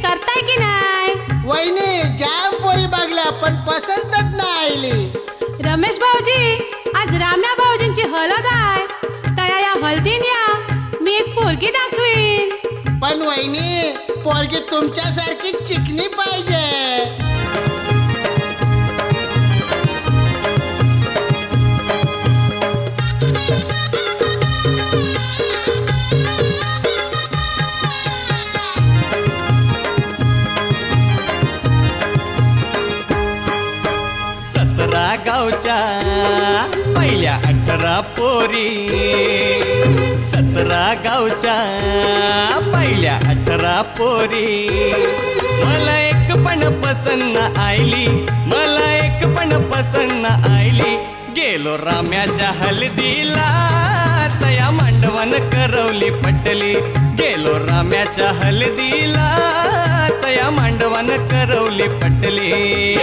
करताय की नाही? वहिनी जाम पोळी बघल्या पण पसंतच नाही आली. रमेश भाऊजी, आज राम्या भाऊजींची हळद आहे. तया या हळदीन या मी एक पोरगी दाखवीन. पण वहिनी पोरगी तुमच्यासारखी चिकनी पाहिजे. गावच्या पहिल्या 18 पोरी, 17 गावच्या पहिल्या 18 पोरी. मला एक पण पसंत आयली, मला एक पण पसंत आयली. गेलो राम्याच्या हळदीला, तया मांडवण करवली पटली. गेलो राम्याच्या हळदीला, तया मांडवण करवली पटली.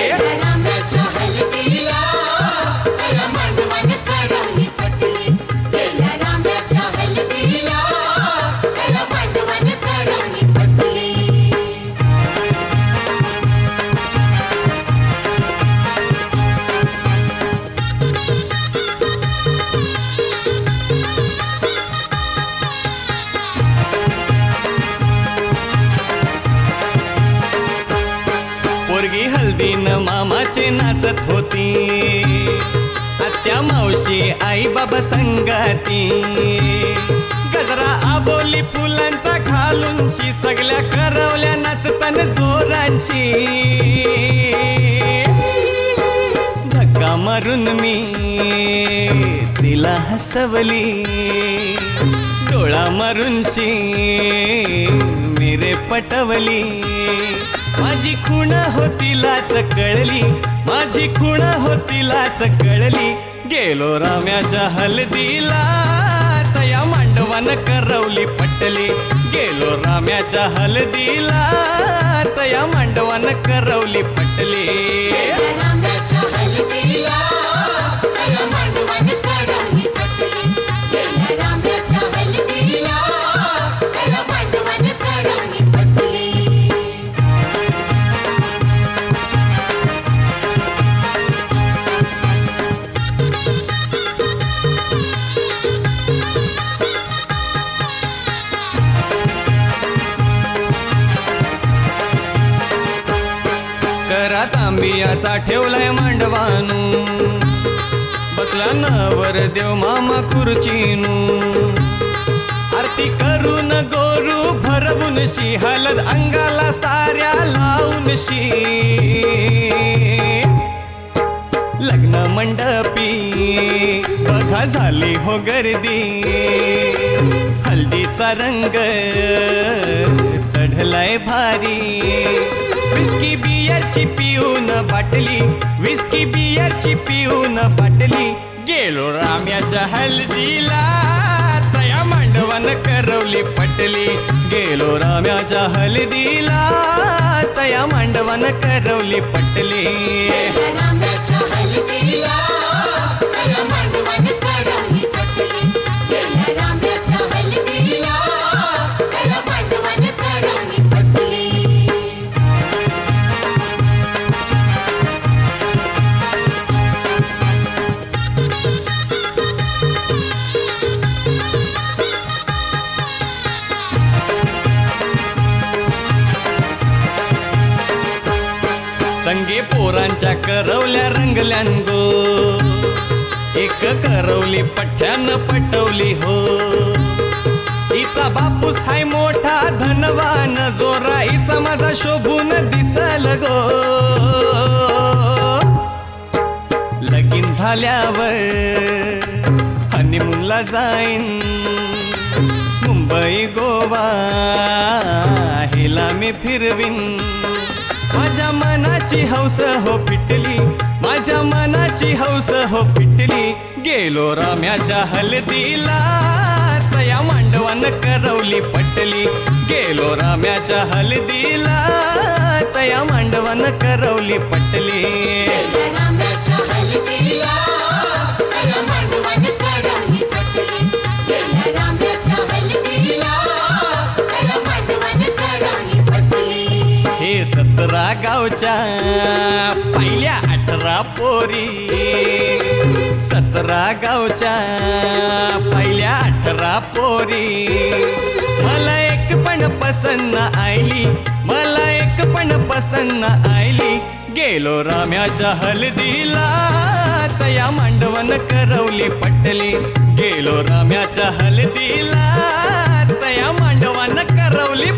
पोरगी हल्दीन मामाचे नाचत होती, आत्या मावशी आई बाबा संगाती. गजरा आबोली फुलांचा घालूनशी, सगळ्या करवल्या नाचताना जोरांची. धक्का मारून मी तिला हसवली, डोळा मारूनशी मेरे पटवली. माझी खूण होतीलाच कळली, माझी खूण होतीलाच कळली. गेलो राम्याच्या हळदीला, तया मांडवण करवली पटली. गेलो राम्याच्या हळदीला, तया मांडवण करवली पटली. तांबियाचा ठेवलाय मांडवानू, बसला नवर देव मामा खुर्चीनू. आरती करून गोरू भरवूनशी, हळद अंगाला साऱ्या लावूनशी. लग्न मंडपी बघा झाली हो गर्दी, हल्दीचा रंग चढलाय भारी. विस्की बियरची पिऊन बाटली, विस्की बियरची पिऊन बाटली. गेलो राम्याच्या हळदीला, तया मांडवण करवली पटली. गेलो राम्याच्या हळदीला, तया मांडवण करवली पटली. संगे पोरांच्या करवल्या रंगल्यांगो, एक करवली पठ्यानं पटवली हो. हिचा बापूस हाय मोठा धनवान, जोरा हिचा माझा शोभून दिसल गो. लगीन झाल्यावर हनीमूनला जाईन, मुंबई गोवा हिला मी फिरवीन. माझ्या मनाची हौस हो पिटली, माझ्या मनाची हौस हो पिटली. गेलो राम्याच्या हळदीला, तया मांडवण करवली पटली. गेलो राम्याच्या हळदीला, तया मांडवण करवली पटली. राम्याच्या हळदीला, तया मांडवण करवली पटली. 17 गावच्या पहिल्या 18 पोरी 17 गावच्या पहिल्या 18 पोरी मला एक पण पसंत आईली मला एक पण पसंत आईली गेलो राम्याच्या हलदीला तया मांडवण करवली पटली गेलो राम्याच्या हलदीला तया मांडवण करवली